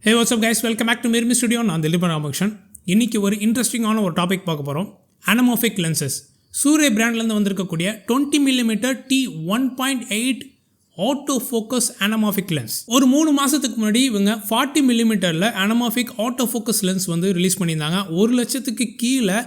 Hey, what's up guys? Welcome back to Mirmi Studio. நான் திலீபன் ராமகிருஷ்ணன். இன்னைக்கு ஒரு இன்ட்ரெஸ்டிங்கான ஒரு டாபிக் பார்க்க போகிறோம். Anamorphic lenses. சூரிய பிராண்ட்லேருந்து வந்திருக்கக்கூடிய 20mm T1.8 auto focus anamorphic lens. ஒரு 3 மாதத்துக்கு முன்னாடி இவங்க 40mm anamorphic auto focus lens வந்து ரிலீஸ் பண்ணியிருந்தாங்க. 1 லட்சத்துக்கு கீழே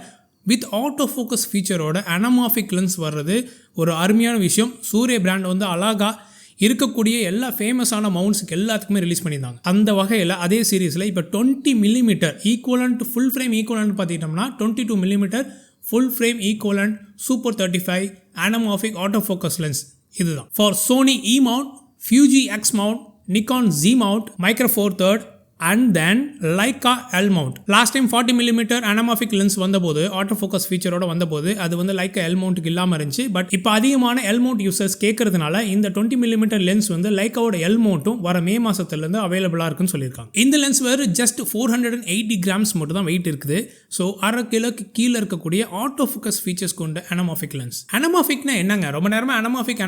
வித் ஆட்டோ ஃபோக்கஸ் ஃபீச்சரோட anamorphic lens வர்றது ஒரு அருமையான விஷயம். சூரிய பிராண்ட் வந்து அழகாக இருக்கக்கூடிய எல்லா ஃபேமஸான மவுண்ட்ஸுக்கு எல்லாத்துக்குமே ரிலீஸ் பண்ணியிருந்தாங்க. அந்த வகையில் அதே சீரீஸில் இப்போ 20mm equivalent full frame equivalent பார்த்துக்கிட்டோம்னா 22mm full frame equivalent super 35 anamorphic auto focus lens இதுதான். For Sony E mount, Fuji X mount, Nikon Z mount, micro four third and then Leica L mount. Last time 40mm anamorphic lens வந்தபோது auto focus ஃபீச்சரோட வந்தபோது அது வந்து Lyca L மவுண்ட்டுக்கு இல்லாமல் இருந்துச்சு. But இப்போ அதிகமான எல் மவுண்ட் யூசர்ஸ் கேட்கறதுனால இந்த 20mm லென்ஸ் வந்து லைக்காவோட எல் மவுண்ட்டும் வர மே மாதத்துலேருந்து அவைலபிளாக இருக்குன்னு சொல்லியிருக்காங்க. இந்த லென்ஸ் வேறு ஜஸ்ட் 480 கிராம்ஸ் மட்டும் தான் வெயிட் இருக்குது. ஸோ 1/2 கிலோக்கு கீழே இருக்கக்கூடிய ஆட்டோ ஃபோக்கஸ் ஃபீச்சர்ஸ் கொண்ட anamorphic லென்ஸ். anamorphicனா என்னங்க? ரொம்ப நேரமாக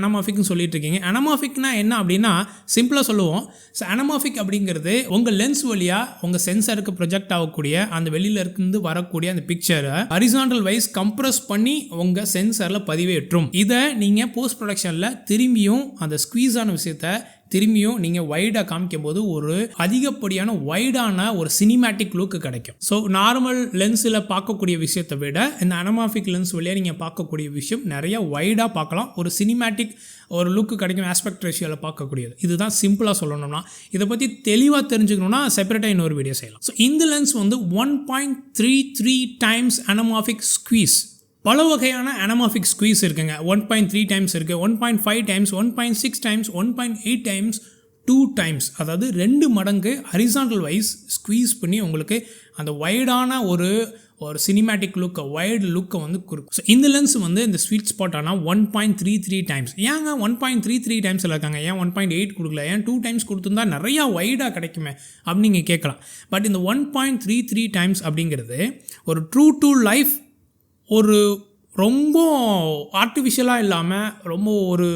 anamorphicனு சொல்லிட்டு இருக்கீங்க. anamorphicனா என்ன அப்படின்னா சிம்பிளாக சொல்லுவோம். ஸோ anamorphic அப்படிங்கிறது உங்கள் லென்ஸ் வழியாக உங்கள் சென்சாருக்கு ப்ரொஜெக்ட் ஆகக்கூடிய அந்த வெளியில இருந்து வரக்கூடிய அந்த பிக்சரை ஹரிசாண்டல் வைஸ் கம்ப்ரஸ் பண்ணி உங்கள் சென்சாரில் பதிவேற்றும். இதை நீங்கள் போஸ்ட் ப்ரொடக்ஷனில் திரும்பியும் அந்த ஸ்குவீஸ் ஆன விஷயத்தை திரும்பியும் நீங்கள் வைடாக காமிக்கும் போது ஒரு அதிகப்படியான வைடான ஒரு சினிமேட்டிக் லுக்கு கிடைக்கும். ஸோ நார்மல் லென்ஸில் பார்க்கக்கூடிய விஷயத்தை விட இந்த anamorphic லென்ஸ் வழியாக நீங்கள் பார்க்கக்கூடிய விஷயம் நிறைய வைடாக பார்க்கலாம். ஒரு சினிமேட்டிக் ஒரு லுக்கு கிடைக்கும். ஆஸ்பெக்ட் ரேஷியோவில் பார்க்கக்கூடியது. இதுதான் சிம்பிளாக சொல்லணும்னா. இதை பற்றி தெளிவாக தெரிஞ்சுக்கணும்னா செப்பரேட்டாக இன்னொரு வீடியோ செய்யலாம். ஸோ இந்த லென்ஸ் வந்து 1.33 டைம்ஸ் anamorphic ஸ்குவீஸ். பல வகையான anamorphic ஸ்குவீஸ் இருக்குங்க. 1.3 டைம்ஸ் இருக்குது, 1.5 டைம்ஸ், 1.6 டைம்ஸ், 1.8 டைம்ஸ், 2 டைம்ஸ். அதாவது 2 மடங்கு ஹரிசாண்டல் வைஸ் ஸ்குவீஸ் பண்ணி உங்களுக்கு அந்த வைடான ஒரு சினிமேட்டிக் லுக்கை வைடு லுக்கை வந்து கொடுக்கும். ஸோ இந்த லென்ஸ் வந்து இந்த ஸ்வீட் ஸ்பாட் ஆனால் 1.33 டைம்ஸ். ஏங்க 1.33 டைம்ஸில் இருக்காங்க, ஏன் 1.8 கொடுக்கல, ஏன் 2 டைம்ஸ் கொடுத்துருந்தா நிறையா வைடாக கிடைக்குமே அப்படின்னு நீங்கள் கேட்கலாம். பட் இந்த 1.33 டைம்ஸ் அப்படிங்கிறது ஒரு ட்ரூ டு லைஃப், ஒரு ரொம்ப ஆர்டிஃபிஷியலாக இல்லாமல் ரொம்ப ஒரு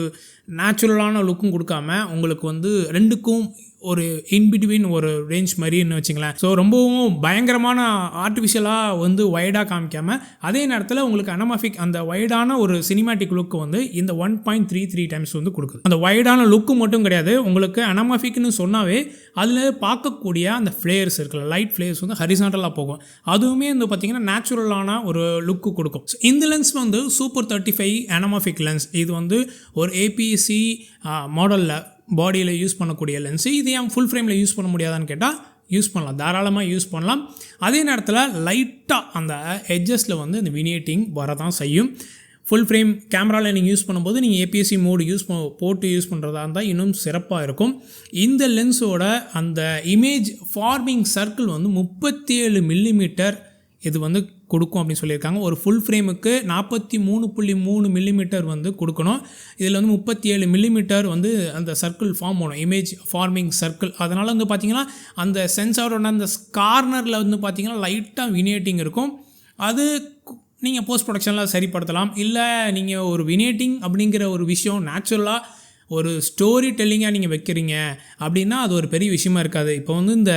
நேச்சுரலான லுக்கும் கொடுக்காம உங்களுக்கு வந்து ரெண்டுக்கும் ஒரு இன்பிட்வீன் ஒரு ரேஞ்ச் மாதிரின்னு வச்சுங்களேன். ஸோ ரொம்பவும் பயங்கரமான ஆர்டிஃபிஷியலாக வந்து வைடாக காமிக்காமல் அதே நேரத்தில் உங்களுக்கு anamorphic அந்த வைடான ஒரு சினிமேட்டிக் லுக்கு வந்து இந்த 1.33 டைம்ஸ் வந்து கொடுக்குது. அந்த வைடான லுக்கு மட்டும் கிடையாது, உங்களுக்கு anamorphicனு சொன்னாவே அதில் பார்க்கக்கூடிய அந்த ஃப்ளேயர்ஸ் இருக்குல்ல, லைட் ஃப்ளேயர்ஸ் வந்து ஹரிசாண்டலாக போகும். அதுவுமே வந்து பார்த்திங்கன்னா நேச்சுரலான ஒரு லுக்கு கொடுக்கும். ஸோ இந்த லென்ஸ் வந்து சூப்பர் 35 anamorphic லென்ஸ். இது வந்து ஒரு ஏபிஎஸ்சி மாடலில் பாடியில் யூஸ் பண்ணக்கூடிய லென்ஸு. இது ஏன் ஃபுல் ஃப்ரேமில் யூஸ் பண்ண முடியாதான்னு கேட்டால் யூஸ் பண்ணலாம், தாராளமாக யூஸ் பண்ணலாம். அதே நேரத்தில் லைட்டாக அந்த எட்ஜஸில் வந்து இந்த வினியேட்டிங் வரதான் செய்யும். ஃபுல் ஃப்ரேம் கேமராவில் நீங்கள் யூஸ் பண்ணும்போது நீங்கள் ஏபிஎஸ்சி மோடு போட்டு யூஸ் பண்ணுறதா இருந்தால் இன்னும் சிறப்பாக இருக்கும். இந்த லென்ஸோட அந்த இமேஜ் ஃபார்மிங் சர்க்கிள் வந்து 37mm இது வந்து கொடுக்கும் அப்படின்னு சொல்லியிருக்காங்க. ஒரு ஃபுல் ஃப்ரேமுக்கு 43.3mm வந்து கொடுக்கணும். இதில் வந்து 37mm வந்து அந்த சர்க்கிள் ஃபார்ம் பண்ணணும், இமேஜ் ஃபார்மிங் சர்க்கிள். அதனால் வந்து பார்த்திங்கன்னா அந்த சென்சாரோட அந்த கார்னரில் வந்து பார்த்திங்கன்னா லைட்டாக வினியேட்டிங் இருக்கும். அது நீங்கள் போஸ்ட் ப்ரொடக்ஷனில் சரிப்படுத்தலாம். இல்லை நீங்கள் ஒரு வினியேட்டிங் அப்படிங்கிற ஒரு விஷயம் நேச்சுரலாக ஒரு ஸ்டோரி டெல்லிங்காக நீங்கள் வைக்கிறீங்க அப்படின்னா அது ஒரு பெரிய விஷயமா இருக்காது. இப்போ வந்து இந்த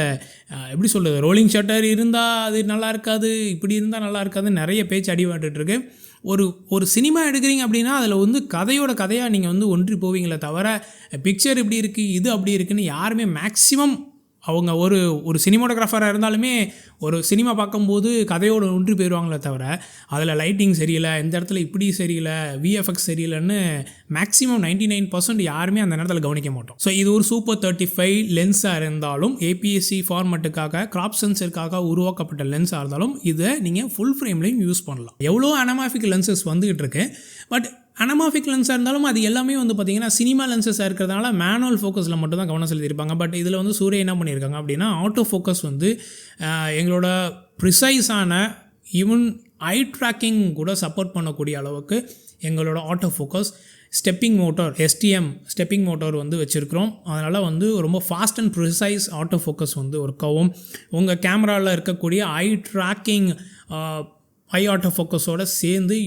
எப்படி சொல்கிறது, ரோலிங் ஷட்டர் இருந்தால் அது நல்லா இருக்காது, இப்படி இருந்தால் நல்லா இருக்காது, நிறைய பேச்சு அடிபட்டுருக்கு. ஒரு சினிமா எடுக்கிறீங்க அப்படின்னா அதில் வந்து கதையாக நீங்கள் வந்து ஒன்றி போவீங்களே தவிர பிக்சர் இப்படி இருக்குது இது அப்படி இருக்குதுன்னு யாருமே மேக்ஸிமம் அவங்க ஒரு சினிமாட்டோகிராஃபராக இருந்தாலுமே ஒரு சினிமா பார்க்கும்போது கதையோடு ஒன்றி போயிடுவாங்களே தவிர அதில் லைட்டிங் சரியில்லை, இந்த இடத்துல இப்படி சரியில்லை, விஎஃப்எக்ஸ் சரியில்லைன்னு மேக்ஸிமம் 99% யாருமே அந்த நேரத்தில் கவனிக்க மாட்டோம். ஸோ இது ஒரு சூப்பர் 35 லென்ஸாக இருந்தாலும் ஏபிஎஸ்சி ஃபார்மேட்டுக்காக கிராப் சென்சருக்காக உருவாக்கப்பட்ட லென்ஸாக இருந்தாலும் இதை நீங்கள் ஃபுல் ஃப்ரேம்லேயும் யூஸ் பண்ணலாம். எவ்வளோ anamorphic லென்சஸ் வந்துகிட்டு இருக்கு. பட் anamorphic லென்ஸாக இருந்தாலும் அது எல்லாமே வந்து பார்த்திங்கன்னா சினிமா லென்சஸாக இருக்கிறதுனால மேனுவல் ஃபோக்கஸில் மட்டும் தான் கவனம் செலுத்தியிருப்பாங்க. பட் இதில் வந்து சூரிய என்ன பண்ணியிருக்காங்க அப்படின்னா ஆட்டோ ஃபோக்கஸ் வந்து எங்களோட ப்ரிசைஸான ஈவன் ஐ ட்ராக்கிங் கூட சப்போர்ட் பண்ணக்கூடிய அளவுக்கு எங்களோட auto focus stepping motor STM stepping motor வந்து வச்சுருக்கிறோம். அதனால் வந்து ரொம்ப fast and precise auto focus வந்து ஒர்க் ஆகும். உங்கள் கேமராவில் இருக்கக்கூடிய ஐ ட்ராக்கிங் ஐ ஆட்டோ ஃபோக்கஸோடு சேர்ந்து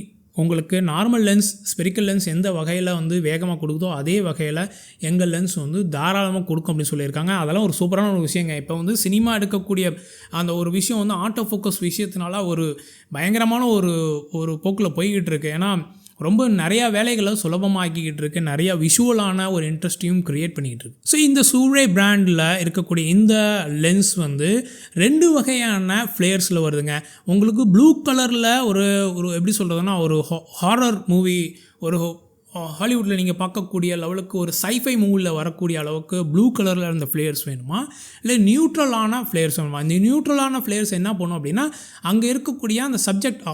உங்களுக்கு நார்மல் லென்ஸ் ஸ்பெரிக்கல் லென்ஸ் எந்த வகையில் வந்து வேகமாக கொடுக்குதோ அதே வகையில் எங்கள் லென்ஸ் வந்து தாராளமாக கொடுக்கும் அப்படின்னு சொல்லியிருக்காங்க. அதெல்லாம் ஒரு சூப்பரான ஒரு விஷயங்க. இப்போ வந்து சினிமா எடுக்கக்கூடிய அந்த ஒரு விஷயம் வந்து ஆட்டோ ஃபோக்கஸ் விஷயத்தினால ஒரு பயங்கரமான ஒரு போக்கில் போய்கிட்டு இருக்கு. ஏன்னா ரொம்ப நிறையா வேலைகளை சுலபமாக்கிக்கிட்டு இருக்கு, நிறையா விஷுவலான ஒரு இன்ட்ரெஸ்ட்டையும் க்ரியேட் பண்ணிக்கிட்டு இருக்கு. ஸோ இந்த சூரே பிராண்டில் இருக்கக்கூடிய இந்த லென்ஸ் வந்து 2 வகையான ஃப்ளேயர்ஸில் வருதுங்க. உங்களுக்கு ப்ளூ கலரில் ஒரு எப்படி சொல்கிறதுனா ஒரு ஹாரர் மூவி, ஒரு ஹாலிவுட்டில் நீங்கள் பார்க்கக்கூடிய லெவலுக்கு ஒரு சைஃபை மூவியில் வரக்கூடிய அளவுக்கு ப்ளூ கலரில் இருந்த ஃப்ளேயர்ஸ் வேணுமா, இல்லை நியூட்ரலான ஃப்ளேயர்ஸ் வேணுமா? இந்த நியூட்ரலான ஃப்ளேயர்ஸ் என்ன பண்ணும் அப்படின்னா, அங்கே இருக்கக்கூடிய அந்த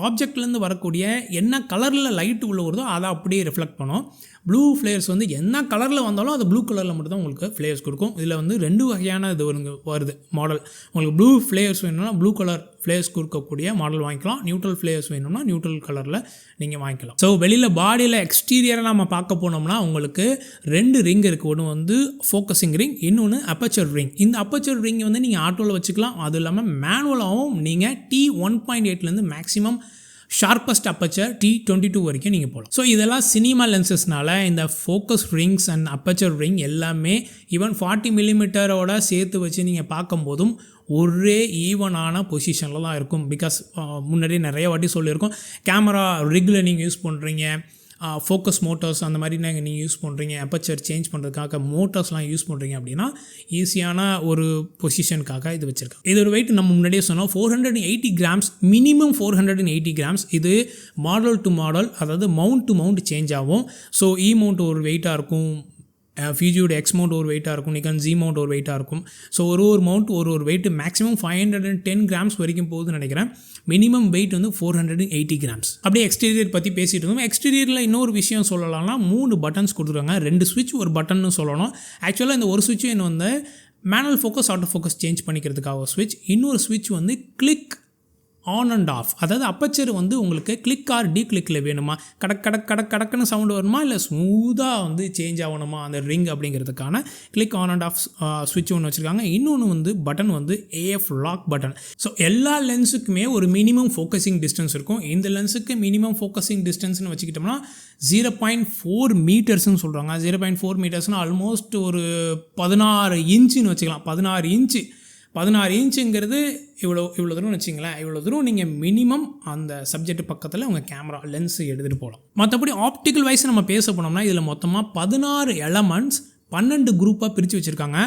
ஆப்ஜெக்ட்லேருந்து வரக்கூடிய என்ன கலரில் லைட்டு உள்ள வருதோ அதை அப்படியே ரிஃப்ளெக்ட் பண்ணும். ப்ளூ ஃப்ளேயர்ஸ் வந்து என்ன கலரில் வந்தாலும் அது ப்ளூ கலரில் மட்டும் தான் உங்களுக்கு ஃப்ளேயர்ஸ் கொடுக்கும். இதில் வந்து 2 வகையான இது வருது மாடல். உங்களுக்கு ப்ளூ ஃப்ளேயர்ஸ் வேணும்னா ப்ளூ கலர் ஃப்ளேயர்ஸ் கொடுக்கக்கூடிய மாடல் வாங்கிக்கலாம். நியூட்ரல் ஃப்ளேயர்ஸ் வேணும்னா நியூட்ரல் கலரில் நீங்கள் வாங்கிக்கலாம். ஸோ வெளியில் பாடியில் எக்ஸ்டீரியராக நம்ம பார்க்க போனோம்னா உங்களுக்கு 2 ரிங் இருக்குது. ஒன்று வந்து ஃபோக்கஸிங் ரிங், இன்னொன்று அப்பச்சர் ரிங். இந்த அப்பச்சர் ரிங் வந்து நீங்கள் ஆட்டோவில் வச்சுக்கலாம். அது இல்லாமல் மேனுவலாகவும் நீங்கள் T1.8லேருந்து மேக்ஸிமம் ஷார்பஸ்ட் அப்பச்சர் T22 வரைக்கும் நீங்கள் போகலாம். ஸோ இதெல்லாம் சினிமா லென்சஸ்னால இந்த focus rings and aperture ring எல்லாமே ஈவன் 40 மில்லிமீட்டரோட சேர்த்து வச்சு நீங்கள் பார்க்கும்போதும் ஒரே ஈவனான பொசிஷனில் தான் இருக்கும். பிகாஸ் முன்னாடி நிறைய வாட்டி சொல்லியிருக்கோம், கேமரா ரிக்கில் நீங்கள் யூஸ் பண்ணுறீங்க, ஃபோக்கஸ் மோட்டர்ஸ் அந்த மாதிரி நீங்கள் யூஸ் பண்ணுறீங்க, அப்பச்சர் சேஞ்ச் பண்ணுறதுக்காக மோட்டர்ஸ்லாம் யூஸ் பண்ணுறீங்க அப்படின்னா ஈஸியான ஒரு பொசிஷனுக்காக இது வச்சுருக்காங்க. இது ஒரு வெயிட் நம்ம முன்னாடியே சொன்னோம் 480 கிராம்ஸ், மினிமம் 480 கிராம்ஸ். இது மாடல் டு மாடல், அதாவது மவுண்ட் டு மவுண்ட் சேஞ்ச் ஆகும். ஸோ மவுண்ட் ஒரு வெயிட்டாக இருக்கும், ஃபியூஜியோட எக்ஸ் மவுண்ட் ஒரு வெயிட்டாக இருக்கும், நிக்கான் ஜி மவுண்ட் ஒரு வெயிட்டாக இருக்கும். ஸோ ஒரு மவுண்ட் ஒரு வெயிட் மேக்ஸிமம் 510 கிராம்ஸ் வரைக்கும் போகுதுன்னு நினைக்கிறேன். மினிமம் வெயிட் வந்து 480 கிராம்ஸ். அப்படியே எக்ஸ்டீரியர் பற்றி பேசிகிட்டு இருந்தோம். எக்ஸ்டீரியரில் இன்னொரு விஷயம் சொல்லலாம்னா 3 பட்டன்ஸ் கொடுத்துருக்காங்க. 2 ஸ்விட்ச், ஒரு பட்டன்னு சொல்லணும். ஆக்சுவலாக இந்த ஒரு ஸ்விட்ச் என்ன வந்து manual focus auto focus change பண்ணிக்கிறதுக்காக ஒரு ஸ்விட்ச், இன்னொரு ஸ்விட்ச் வந்து கிளிக் ஆன் அண்ட் ஆஃப். அதாவது அப்பச்சர் வந்து உங்களுக்கு கிளிக் ஆர் டீ கிளிக்கில் வேணுமா, கடக்குன்னு சவுண்டு வருமா, இல்லை ஸ்மூத்தாக வந்து சேஞ்ச் ஆகணுமா அந்த ரிங் அப்படிங்கிறதுக்கான கிளிக் ஆன் அண்ட் ஆஃப் ஸ்விட்ச் ஒன்று வச்சுருக்காங்க. இன்னொன்று வந்து பட்டன் வந்து AF லாக் பட்டன். ஸோ எல்லா லென்ஸுக்குமே ஒரு மினிமம் ஃபோக்கஸிங் டிஸ்டன்ஸ் இருக்கும். இந்த லென்ஸுக்கு மினிமம் ஃபோக்கஸிங் டிஸ்டன்ஸ்னு வச்சுக்கிட்டோம்னா 0.4 மீட்டர்ஸ்னு சொல்கிறாங்க. 0.4 மீட்டர்ஸ்னால் ஆல்மோஸ்ட் ஒரு 16 இன்ச்சுன்னு வச்சுக்கலாம். 16 இன்ச்சுங்கிறது இவ்வளோ தூரம்னு வச்சிங்களேன். இவ்வளோ தூரம் நீங்கள் மினிமம் அந்த சப்ஜெக்ட் பக்கத்தில் உங்கள் கேமரா லென்ஸ் எடுத்துகிட்டு போகலாம். மற்றபடி ஆப்டிக்கல் வைஸ் நம்ம பேச போனோம்னா இதில் மொத்தமாக 16 எலமெண்ட்ஸ் 12 குரூப்பாக பிரித்து வச்சுருக்காங்க.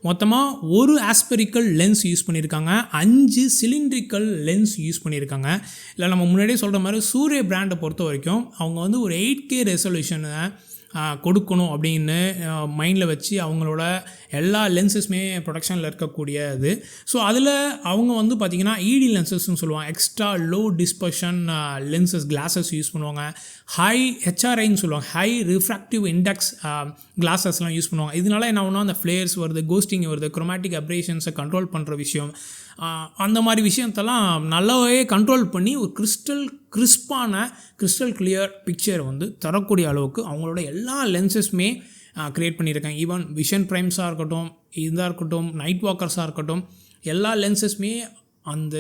மொத்தமாக ஒரு ஆஸ்பெரிக்கல் லென்ஸ் யூஸ் பண்ணியிருக்காங்க, 5 சிலிண்ட்ரிக்கல் லென்ஸ் யூஸ் பண்ணியிருக்காங்க. இல்லை நம்ம முன்னாடியே சொல்கிற மாதிரி சூரிய பிராண்டை பொறுத்த வரைக்கும் அவங்க வந்து ஒரு 8K ரெசல்யூஷனை கொடுக்கணும் அப்படின்னு மைண்டில் வச்சு அவங்களோட எல்லா லென்சஸுமே ப்ரொடக்ஷனில் இருக்கக்கூடியது. ஸோ அதில் அவங்க வந்து பார்த்திங்கன்னா ED லென்சஸ்ன்னு சொல்லுவாங்க, extra low dispersion lenses classes use பண்ணுவாங்க. ஹை HRIன்னு சொல்லுவாங்க, ஹை ரிஃப்ராக்டிவ் இண்டெக்ஸ் கிளாஸஸ்லாம் யூஸ் பண்ணுவாங்க. இதனால என்ன ஆகுனா அந்த ஃப்ளேர்ஸ் வருது, கோஸ்டிங் வருது, குரோமேட்டிக் அப்ரேஷன்ஸை கண்ட்ரோல் பண்ணுற விஷயம், அந்த மாதிரி விஷயத்தெல்லாம் நல்லாவே கண்ட்ரோல் பண்ணி ஒரு கிறிஸ்டல் கிளியர் பிக்சர் வந்து தரக்கூடிய அளவுக்கு அவங்களோட எல்லா லென்சஸுமே க்ரியேட் பண்ணியிருக்காங்க. ஈவன் விஷன் ப்ரைம்ஸாக இருக்கட்டும், நைட் வாக்கர்ஸாக இருக்கட்டும், எல்லா லென்சஸுமே அந்த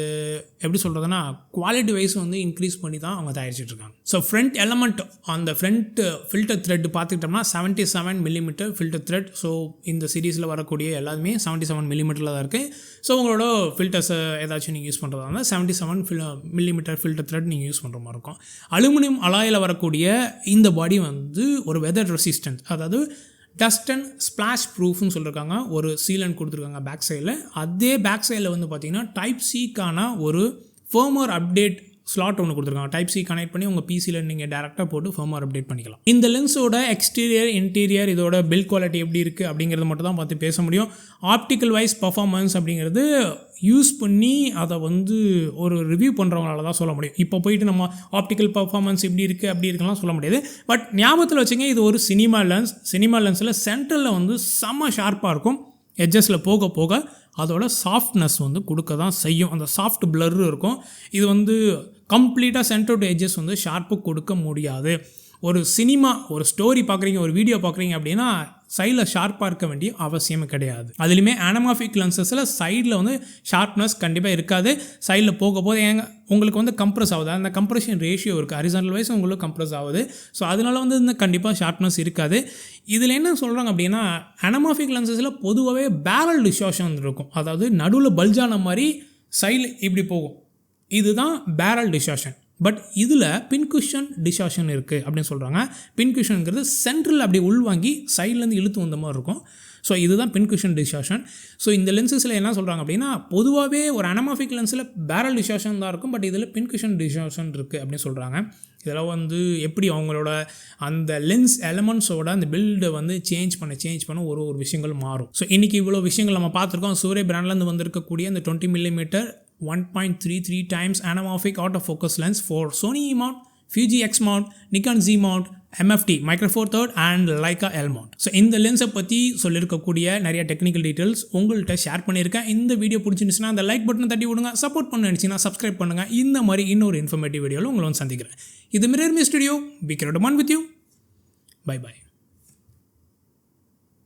எப்படி சொல்கிறதுனா குவாலிட்டி வைஸ் வந்து இன்க்ரீஸ் பண்ணி தான் அவங்க தயாரிச்சிட்ருக்காங்க. ஸோ ஃப்ரண்ட் எலமெண்ட் அந்த ஃப்ரண்ட் ஃபில்டர் த்ரெட் பார்த்துக்கிட்டோம்னா 77 மில்லிமீட்டர் ஃபில்டர் த்ரெட். ஸோ இந்த சீரீஸில் வரக்கூடிய எல்லாமே 77 மில்லிமீட்டரில் தான் இருக்குது. ஸோ உங்களோட ஃபில்டர்ஸை ஏதாச்சும் நீங்கள் யூஸ் பண்ணுறதா இருந்தால் 77 மில்லிமீட்டர் ஃபில்டர் த்ரெட் நீங்கள் யூஸ் பண்ணுற மாதிரி இருக்கும். அலுமினியம் அலாயில் வரக்கூடிய இந்த பாடி வந்து ஒரு வெதர் ரெசிஸ்டன்ட், அதாவது டஸ்ட் அண்ட் ஸ்ப்ளாஷ் ப்ரூஃப்னு சொல்லியிருக்காங்க. ஒரு சீலன் கொடுத்துருக்காங்க பேக் சைடில். அதே பேக் சைடில் வந்து பார்த்திங்கன்னா டைப் சிக்கான ஒரு ஃபர்மர் அப்டேட் ஸ்லாட் ஒன்று கொடுத்துருக்காங்க. டைப் சி கனெக்ட் பண்ணி உங்கள் பிசியில் நீங்கள் டேரெக்டாக போட்டு ஃபர்மர் அப்டேட் பண்ணிக்கலாம். இந்த லென்ஸோட எக்ஸ்டீரியர் இன்டீரியர் இதோட பில்ட் குவாலிட்டி எப்படி இருக்குது அப்படிங்கிறத மட்டும் தான் பார்த்து பேச முடியும். ஆப்டிக்கல் வைஸ் பர்ஃபார்மன்ஸ் அப்படிங்கிறது யூஸ் பண்ணி அதை வந்து ஒரு ரிவ்யூ பண்ணுறவங்களால தான் சொல்ல முடியும். இப்போ போயிட்டு நம்ம ஆப்டிக்கல் பர்ஃபார்மன்ஸ் இப்படி இருக்குது அப்படி இருக்குலாம் சொல்ல முடியாது. பட் ஞாபகத்தில் வச்சுங்க, இது ஒரு சினிமா லென்ஸில் சென்டரில் வந்து செம்ம ஷார்ப்பாக இருக்கும். எட்ஜஸில் போக போக அதோட சாஃப்ட்னஸ் வந்து கொடுக்க தான் செய்யும். அந்த சாஃப்ட் பிளர் இருக்கும். இது வந்து கம்ப்ளீட்டாக சென்டர் டு எட்ஜஸ் வந்து ஷார்ப்பு கொடுக்க முடியாது. ஒரு சினிமா ஒரு ஸ்டோரி பார்க்குறீங்க ஒரு வீடியோ பார்க்குறீங்க அப்படின்னா சைடில் ஷார்ப்பாக இருக்க வேண்டிய அவசியமே கிடையாது. அதுலேயுமே anamorphic லென்சஸில் சைடில் வந்து ஷார்ப்னஸ் கண்டிப்பாக இருக்காது. சைடில் போக போது உங்களுக்கு வந்து கம்ப்ரஸ் ஆகுது, அந்த கம்ப்ரெஷன் ரேஷியோ இருக்குது, ஹரிசாண்டல் வைஸ் உங்களுக்கு கம்ப்ரஸ் ஆகுது. ஸோ அதனால வந்து இந்த கண்டிப்பாக ஷார்ப்னஸ் இருக்காது. இதில் என்ன சொல்கிறாங்க அப்படின்னா anamorphic லென்சஸில் பொதுவாகவே பேரல் டிஸ்டார்ஷன் இருக்கும். அதாவது நடுவில் பல்ஜான மாதிரி சைடில் இப்படி போகும், இதுதான் பேரல் டிஸ்டார்ஷன். பட் இதில் பின்குஷன் டிஸ்டார்ஷன் இருக்குது அப்படின்னு சொல்கிறாங்க. பின்குஷனுங்கிறது சென்ட்ரல் அப்படி உள்வாங்கி சைட்லேருந்து இழுத்து வந்த மாதிரி இருக்கும். ஸோ இதுதான் பின்குஷன் டிஸ்டார்ஷன். ஸோ இந்த லென்சஸில் என்ன சொல்கிறாங்க அப்படின்னா பொதுவாகவே ஒரு anamorphic லென்ஸில் பேரல் டிஸ்டார்ஷன் தான் இருக்கும், பட் இதில் பின்குஷன் டிஸ்டார்ஷன் இருக்குது அப்படின்னு சொல்கிறாங்க. இதெல்லாம் வந்து எப்படி அவங்களோட அந்த லென்ஸ் எலமெண்ட்ஸோட அந்த பில்டை வந்து சேஞ்ச் பண்ண ஒரு விஷயங்கள் மாறும். ஸோ இன்றைக்கி இவ்வளோ விஷயங்கள் நம்ம பார்த்துருக்கோம். சூரிய பிராண்ட்லேருந்து வந்திருக்கக்கூடிய அந்த 20mm 1.33 times anamorphic autofocus lens for Sony E mount, Fuji X mount, Nikon Z mount, MFT Micro Four Third and Leica L mount. So இந்த லென்ஸை பற்றி சொல்லியிருக்கக்கூடிய நிறைய டெக்னிக்கல் டீட்டெயில்ஸ் உங்கள்கிட்ட ஷேர் பண்ணியிருக்கேன். இந்த வீடியோ பிடிச்சிருந்துச்சுன்னா அந்த லைக் பட்டனை தட்டி விடுங்க. சப்போர்ட் பண்ண நினச்சிங்கன்னா சப்ஸ்கிரைப் பண்ணுங்கள். இந்த மாதிரி இன்னொரு இன்ஃபர்மேட்டிவ் வீடியோவில் உங்களை வந்து சந்திக்கிறேன். இது Mirror Me Studio, be care one with you. Bye by.